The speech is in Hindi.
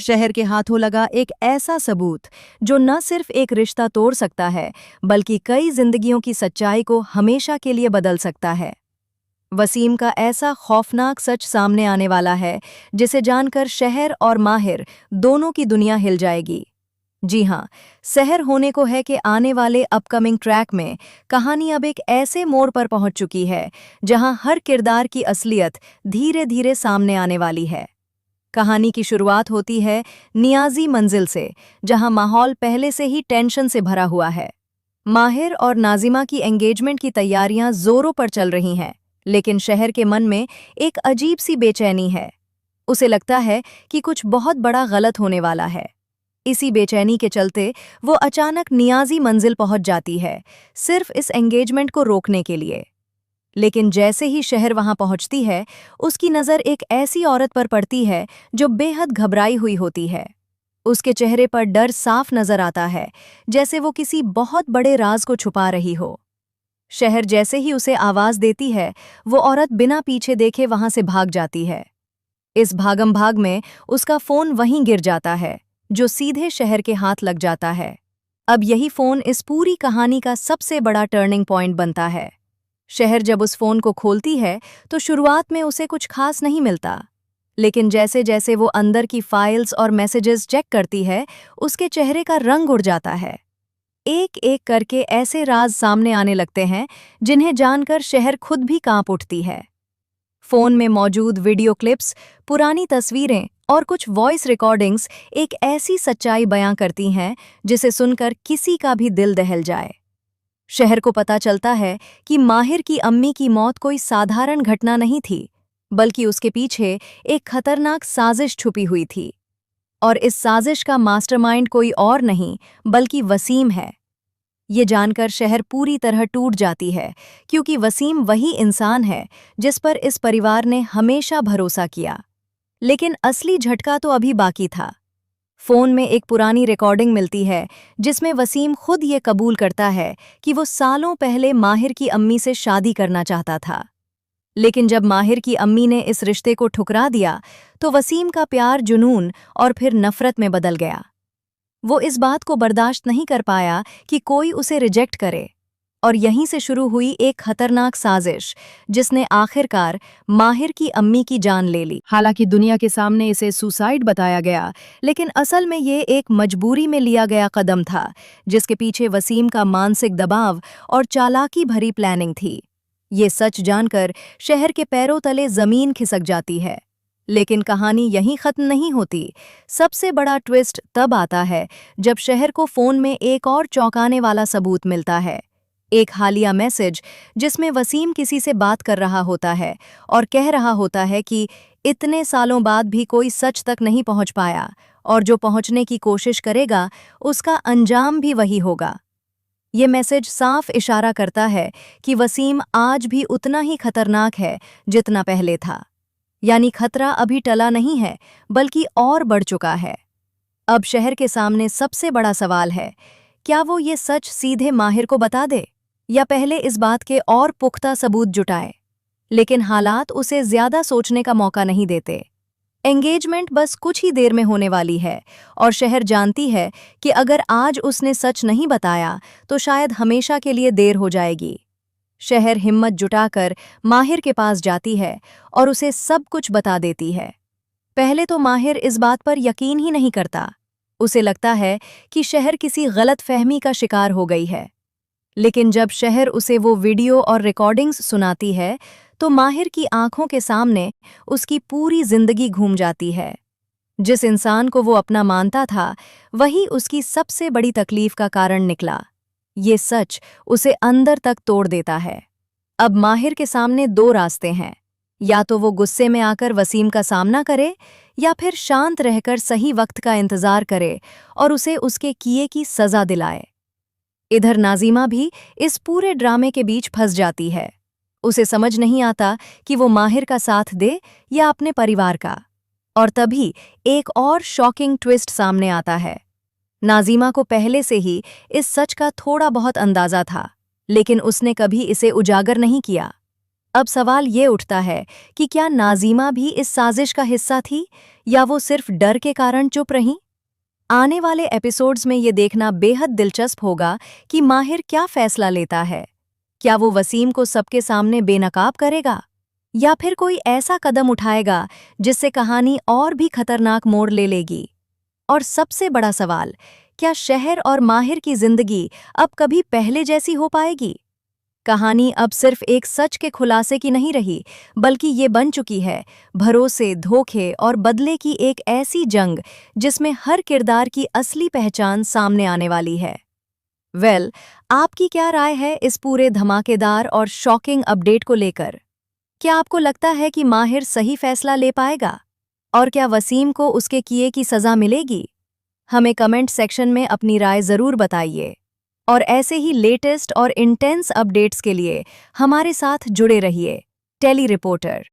शहर के हाथों लगा एक ऐसा सबूत जो न सिर्फ एक रिश्ता तोड़ सकता है बल्कि कई जिंदगियों की सच्चाई को हमेशा के लिए बदल सकता है। वसीम का ऐसा खौफनाक सच सामने आने वाला है जिसे जानकर शहर और माहिर दोनों की दुनिया हिल जाएगी। जी हाँ, शहर होने को है कि आने वाले अपकमिंग ट्रैक में कहानी अब एक ऐसे मोड़ पर पहुंच चुकी है जहां हर किरदार की असलियत धीरे धीरे सामने आने वाली है। कहानी की शुरुआत होती है नियाजी मंजिल से, जहां माहौल पहले से ही टेंशन से भरा हुआ है। माहिर और नाजिमा की एंगेजमेंट की तैयारियां जोरों पर चल रही हैं, लेकिन शहर के मन में एक अजीब सी बेचैनी है। उसे लगता है कि कुछ बहुत बड़ा गलत होने वाला है। इसी बेचैनी के चलते वो अचानक नियाजी मंजिल पहुंच जाती है, सिर्फ इस एंगेजमेंट को रोकने के लिए। लेकिन जैसे ही शहर वहां पहुंचती है, उसकी नज़र एक ऐसी औरत पर पड़ती है जो बेहद घबराई हुई होती है। उसके चेहरे पर डर साफ नजर आता है, जैसे वो किसी बहुत बड़े राज को छुपा रही हो। शहर जैसे ही उसे आवाज देती है, वो औरत बिना पीछे देखे वहां से भाग जाती है। इस भागम भाग में उसका फोन वहीं गिर जाता है, जो सीधे शहर के हाथ लग जाता है। अब यही फोन इस पूरी कहानी का सबसे बड़ा टर्निंग पॉइंट बनता है। शहर जब उस फोन को खोलती है तो शुरुआत में उसे कुछ खास नहीं मिलता, लेकिन जैसे जैसे वो अंदर की फाइल्स और मैसेजेस चेक करती है, उसके चेहरे का रंग उड़ जाता है। एक एक करके ऐसे राज सामने आने लगते हैं जिन्हें जानकर शहर खुद भी कांप उठती है। फोन में मौजूद वीडियो क्लिप्स, पुरानी तस्वीरें और कुछ वॉइस रिकॉर्डिंग्स एक ऐसी सच्चाई बयां करती हैं जिसे सुनकर किसी का भी दिल दहल जाए। शहर को पता चलता है कि माहिर की अम्मी की मौत कोई साधारण घटना नहीं थी, बल्कि उसके पीछे एक खतरनाक साजिश छुपी हुई थी। और इस साजिश का मास्टरमाइंड कोई और नहीं बल्कि वसीम है। ये जानकर शहर पूरी तरह टूट जाती है, क्योंकि वसीम वही इंसान है जिस पर इस परिवार ने हमेशा भरोसा किया। लेकिन असली झटका तो अभी बाकी था। फोन में एक पुरानी रिकॉर्डिंग मिलती है जिसमें वसीम खुद ये कबूल करता है कि वो सालों पहले माहिर की अम्मी से शादी करना चाहता था। लेकिन जब माहिर की अम्मी ने इस रिश्ते को ठुकरा दिया, तो वसीम का प्यार जुनून और फिर नफरत में बदल गया। वो इस बात को बर्दाश्त नहीं कर पाया कि कोई उसे रिजेक्ट करे, और यहीं से शुरू हुई एक खतरनाक साजिश जिसने आखिरकार माहिर की अम्मी की जान ले ली। हालांकि दुनिया के सामने इसे सुसाइड बताया गया, लेकिन असल में ये एक मजबूरी में लिया गया कदम था, जिसके पीछे वसीम का मानसिक दबाव और चालाकी भरी प्लानिंग थी। ये सच जानकर शहर के पैरों तले जमीन खिसक जाती है। लेकिन कहानी यहीं खत्म नहीं होती। सबसे बड़ा ट्विस्ट तब आता है जब शहर को फोन में एक और चौंकाने वाला सबूत मिलता है। एक हालिया मैसेज जिसमें वसीम किसी से बात कर रहा होता है और कह रहा होता है कि इतने सालों बाद भी कोई सच तक नहीं पहुंच पाया, और जो पहुंचने की कोशिश करेगा उसका अंजाम भी वही होगा। ये मैसेज साफ इशारा करता है कि वसीम आज भी उतना ही खतरनाक है जितना पहले था। यानी खतरा अभी टला नहीं है, बल्कि और बढ़ चुका है। अब शहर के सामने सबसे बड़ा सवाल है, क्या वो ये सच सीधे माहिर को बता दे, या पहले इस बात के और पुख्ता सबूत जुटाए। लेकिन हालात उसे ज्यादा सोचने का मौका नहीं देते। एंगेजमेंट बस कुछ ही देर में होने वाली है, और शहर जानती है कि अगर आज उसने सच नहीं बताया तो शायद हमेशा के लिए देर हो जाएगी। शहर हिम्मत जुटाकर माहिर के पास जाती है और उसे सब कुछ बता देती है। पहले तो माहिर इस बात पर यकीन ही नहीं करता। उसे लगता है कि शहर किसी गलत फहमी का शिकार हो गई है। लेकिन जब शहर उसे वो वीडियो और रिकॉर्डिंग्स सुनाती है, तो माहिर की आंखों के सामने उसकी पूरी जिंदगी घूम जाती है। जिस इंसान को वो अपना मानता था, वही उसकी सबसे बड़ी तकलीफ का कारण निकला। ये सच उसे अंदर तक तोड़ देता है। अब माहिर के सामने दो रास्ते हैं, या तो वो गुस्से में आकर वसीम का सामना करे, या फिर शांत रहकर सही वक्त का इंतजार करे और उसे उसके किए की सजा दिलाए। इधर नाजिमा भी इस पूरे ड्रामे के बीच फंस जाती है। उसे समझ नहीं आता कि वो माहिर का साथ दे या अपने परिवार का। और तभी एक और शॉकिंग ट्विस्ट सामने आता है। नाजिमा को पहले से ही इस सच का थोड़ा बहुत अंदाजा था, लेकिन उसने कभी इसे उजागर नहीं किया। अब सवाल ये उठता है कि क्या नाज़िमा भी इस साजिश का हिस्सा थी या वो सिर्फ डर के कारण चुप रहीं? आने वाले एपिसोड्स में ये देखना बेहद दिलचस्प होगा कि माहिर क्या फैसला लेता है। क्या वो वसीम को सबके सामने बेनकाब करेगा या फिर कोई ऐसा कदम उठाएगा जिससे कहानी और भी खतरनाक मोड़ ले लेगी? और सबसे बड़ा सवाल, क्या शहर और माहिर की जिंदगी अब कभी पहले जैसी हो पाएगी? कहानी अब सिर्फ एक सच के खुलासे की नहीं रही, बल्कि ये बन चुकी है भरोसे, धोखे और बदले की एक ऐसी जंग जिसमें हर किरदार की असली पहचान सामने आने वाली है। आपकी क्या राय है इस पूरे धमाकेदार और शॉकिंग अपडेट को लेकर? क्या आपको लगता है कि माहिर सही फैसला ले पाएगा? और क्या वसीम को उसके किए की सजा मिलेगी? हमें कमेंट सेक्शन में अपनी राय ज़रूर बताइए। और ऐसे ही लेटेस्ट और इंटेंस अपडेट्स के लिए हमारे साथ जुड़े रहिए। Tele reporter.